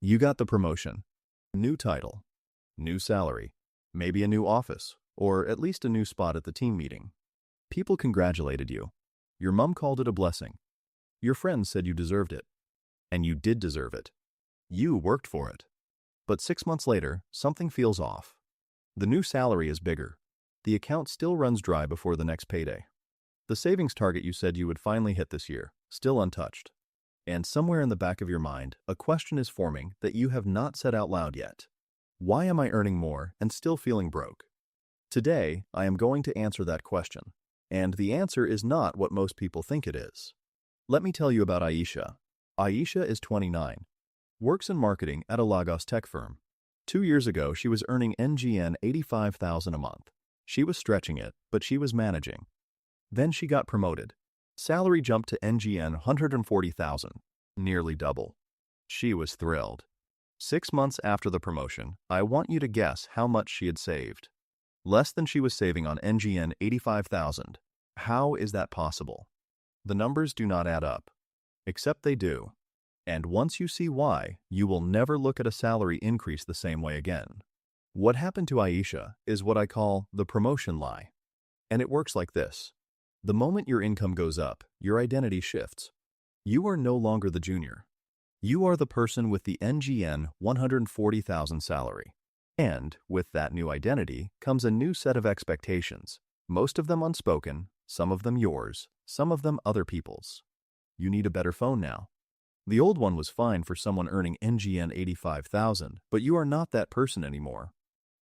You got the promotion. New title, new salary, maybe a new office, or at least a new spot at the team meeting. People congratulated you. Your mom called it a blessing. Your friends said you deserved it. And you did deserve it. You worked for it. But 6 months later, something feels off. The new salary is bigger. The account still runs dry before the next payday. The savings target you said you would finally hit this year, still untouched. And somewhere in the back of your mind, a question is forming that you have not said out loud yet. Why am I earning more and still feeling broke? Today, I am going to answer that question. And the answer is not what most people think it is. Let me tell you about Aisha. Aisha is 29, works in marketing at a Lagos tech firm. 2 years ago, she was earning NGN 85,000 a month. She was stretching it, but she was managing. Then she got promoted. Salary jumped to NGN 140,000, nearly double. She was thrilled. 6 months after the promotion, I want you to guess how much she had saved. Less than she was saving on NGN 85,000. How is that possible? The numbers do not add up. Except they do. And once you see why, you will never look at a salary increase the same way again. What happened to Aisha is what I call the promotion lie. And it works like this. The moment your income goes up, your identity shifts. You are no longer the junior. You are the person with the NGN 140,000 salary. And with that new identity comes a new set of expectations, most of them unspoken, some of them yours, some of them other people's. You need a better phone now. The old one was fine for someone earning NGN 85,000, but you are not that person anymore.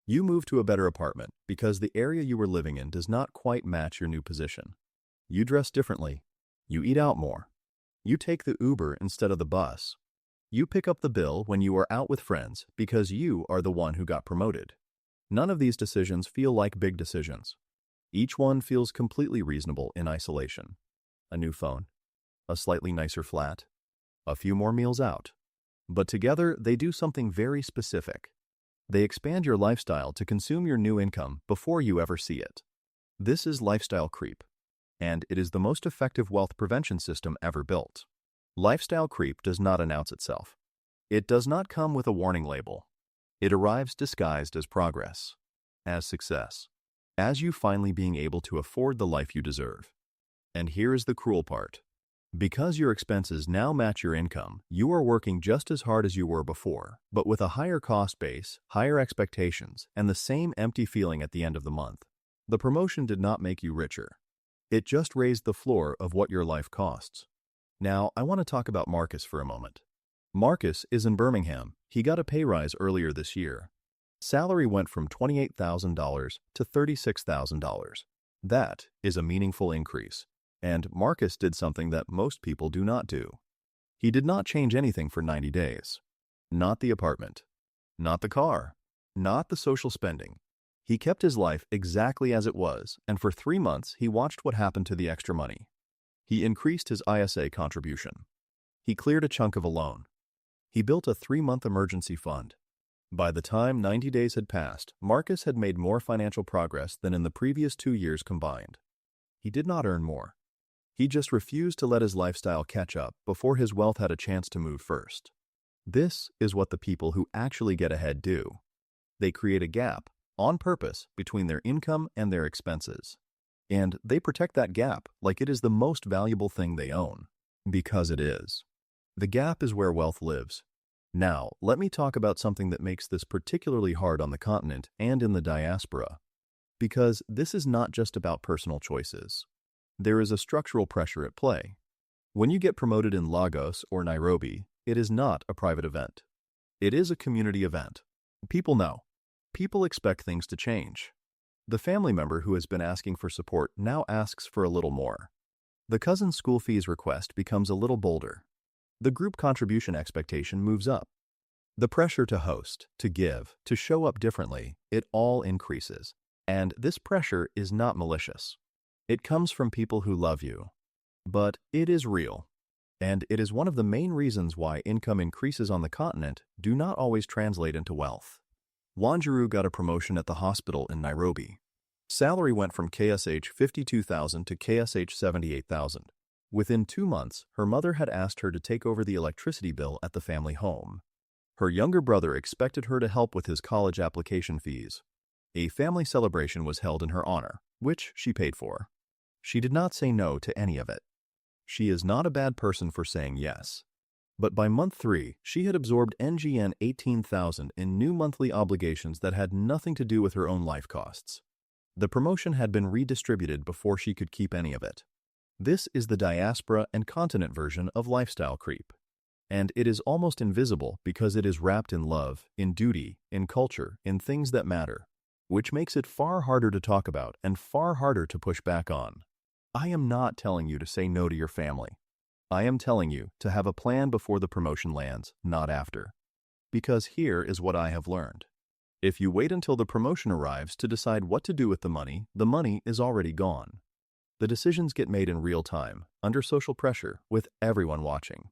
You move to a better apartment because the area you were living in does not quite match your new position. You dress differently. You eat out more. You take the Uber instead of the bus. You pick up the bill when you are out with friends because you are the one who got promoted. None of these decisions feel like big decisions. Each one feels completely reasonable in isolation. A new phone, a slightly nicer flat, a few more meals out. But together, they do something very specific. They expand your lifestyle to consume your new income before you ever see it. This is lifestyle creep, and it is the most effective wealth prevention system ever built. Lifestyle creep does not announce itself. It does not come with a warning label. It arrives disguised as progress, as success, as you finally being able to afford the life you deserve. And here is the cruel part. Because your expenses now match your income, you are working just as hard as you were before, but with a higher cost base, higher expectations, and the same empty feeling at the end of the month. The promotion did not make you richer. It just raised the floor of what your life costs. Now, I want to talk about Marcus for a moment. Marcus is in Birmingham. He got a pay rise earlier this year. Salary went from $28,000 to $36,000. That is a meaningful increase. And Marcus did something that most people do not do. He did not change anything for 90 days. Not the apartment. Not the car. Not the social spending. He kept his life exactly as it was, and for 3 months he watched what happened to the extra money. He increased his ISA contribution. He cleared a chunk of a loan. He built a 3-month emergency fund. By the time 90 days had passed, Marcus had made more financial progress than in the previous 2 years combined. He did not earn more. He just refused to let his lifestyle catch up before his wealth had a chance to move first. This is what the people who actually get ahead do. They create a gap, on purpose, between their income and their expenses. And they protect that gap like it is the most valuable thing they own. Because it is. The gap is where wealth lives. Now, let me talk about something that makes this particularly hard on the continent and in the diaspora. Because this is not just about personal choices. There is a structural pressure at play. When you get promoted in Lagos or Nairobi, it is not a private event. It is a community event. People know. People expect things to change. The family member who has been asking for support now asks for a little more. The cousin's school fees request becomes a little bolder. The group contribution expectation moves up. The pressure to host, to give, to show up differently, it all increases. And this pressure is not malicious. It comes from people who love you. But it is real. And it is one of the main reasons why income increases on the continent do not always translate into wealth. Wanjiru got a promotion at the hospital in Nairobi. Salary went from KSH 52,000 to KSH 78,000. Within 2 months, her mother had asked her to take over the electricity bill at the family home. Her younger brother expected her to help with his college application fees. A family celebration was held in her honor, which she paid for. She did not say no to any of it. She is not a bad person for saying yes. But by month 3, she had absorbed NGN 18,000 in new monthly obligations that had nothing to do with her own life costs. The promotion had been redistributed before she could keep any of it. This is the diaspora and continent version of lifestyle creep. And it is almost invisible because it is wrapped in love, in duty, in culture, in things that matter, which makes it far harder to talk about and far harder to push back on. I am not telling you to say no to your family. I am telling you to have a plan before the promotion lands, not after. Because here is what I have learned. If you wait until the promotion arrives to decide what to do with the money is already gone. The decisions get made in real time, under social pressure, with everyone watching.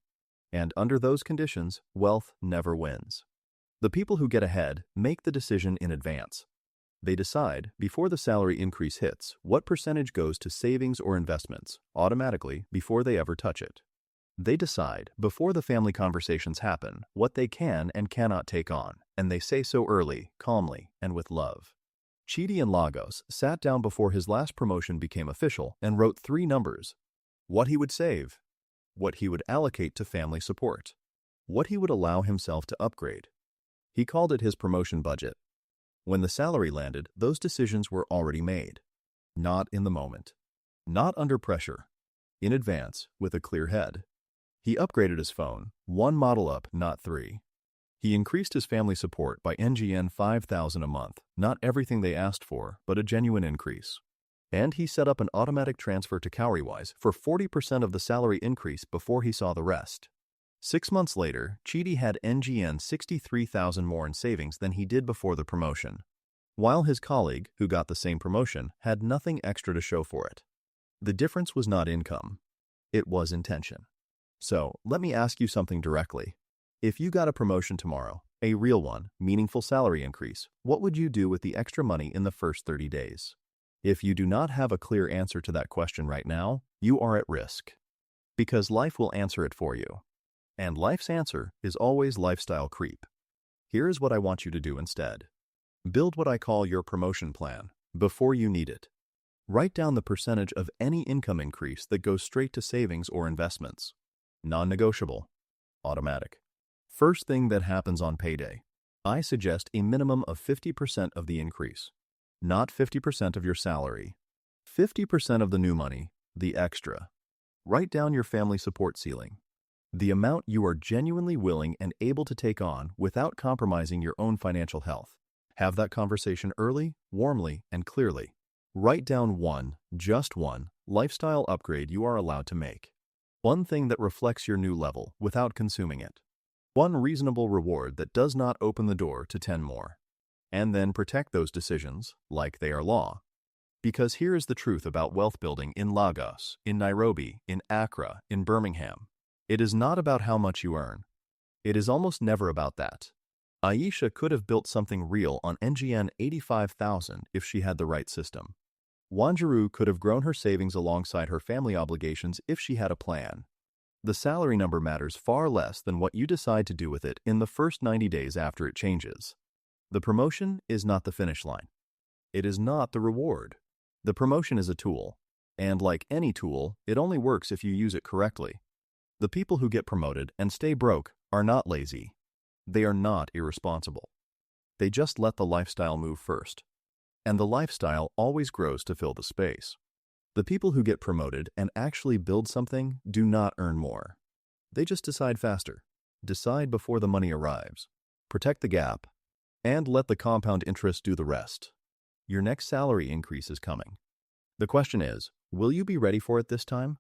And under those conditions, wealth never wins. The people who get ahead make the decision in advance. They decide, before the salary increase hits, what percentage goes to savings or investments, automatically, before they ever touch it. They decide, before the family conversations happen, what they can and cannot take on, and they say so early, calmly, and with love. Chidi in Lagos sat down before his last promotion became official and wrote 3 numbers. What he would save, what he would allocate to family support, what he would allow himself to upgrade. He called it his promotion budget. When the salary landed, those decisions were already made. Not in the moment. Not under pressure. In advance, with a clear head. He upgraded his phone, 1 model up, not 3. He increased his family support by NGN 5,000 a month, not everything they asked for, but a genuine increase. And he set up an automatic transfer to Cowrywise for 40% of the salary increase before he saw the rest. 6 months later, Chidi had NGN 63,000 more in savings than he did before the promotion, while his colleague, who got the same promotion, had nothing extra to show for it. The difference was not income. It was intention. So, let me ask you something directly. If you got a promotion tomorrow, a real one, meaningful salary increase, what would you do with the extra money in the first 30 days? If you do not have a clear answer to that question right now, you are at risk. Because life will answer it for you. And life's answer is always lifestyle creep. Here is what I want you to do instead. Build what I call your promotion plan before you need it. Write down the percentage of any income increase that goes straight to savings or investments. Non-negotiable. Automatic. First thing that happens on payday. I suggest a minimum of 50% of the increase. Not 50% of your salary. 50% of the new money, the extra. Write down your family support ceiling. The amount you are genuinely willing and able to take on without compromising your own financial health. Have that conversation early, warmly, and clearly. Write down just one, lifestyle upgrade you are allowed to make. One thing that reflects your new level without consuming it. One reasonable reward that does not open the door to 10 more. And then protect those decisions like they are law. Because here is the truth about wealth building in Lagos, in Nairobi, in Accra, in Birmingham. It is not about how much you earn. It is almost never about that. Aisha could have built something real on NGN 85,000 if she had the right system. Wanjiru could have grown her savings alongside her family obligations if she had a plan. The salary number matters far less than what you decide to do with it in the first 90 days after it changes. The promotion is not the finish line. It is not the reward. The promotion is a tool. And like any tool, it only works if you use it correctly. The people who get promoted and stay broke are not lazy. They are not irresponsible. They just let the lifestyle move first. And the lifestyle always grows to fill the space. The people who get promoted and actually build something do not earn more. They just decide faster. Decide before the money arrives. Protect the gap. And let the compound interest do the rest. Your next salary increase is coming. The question is, will you be ready for it this time?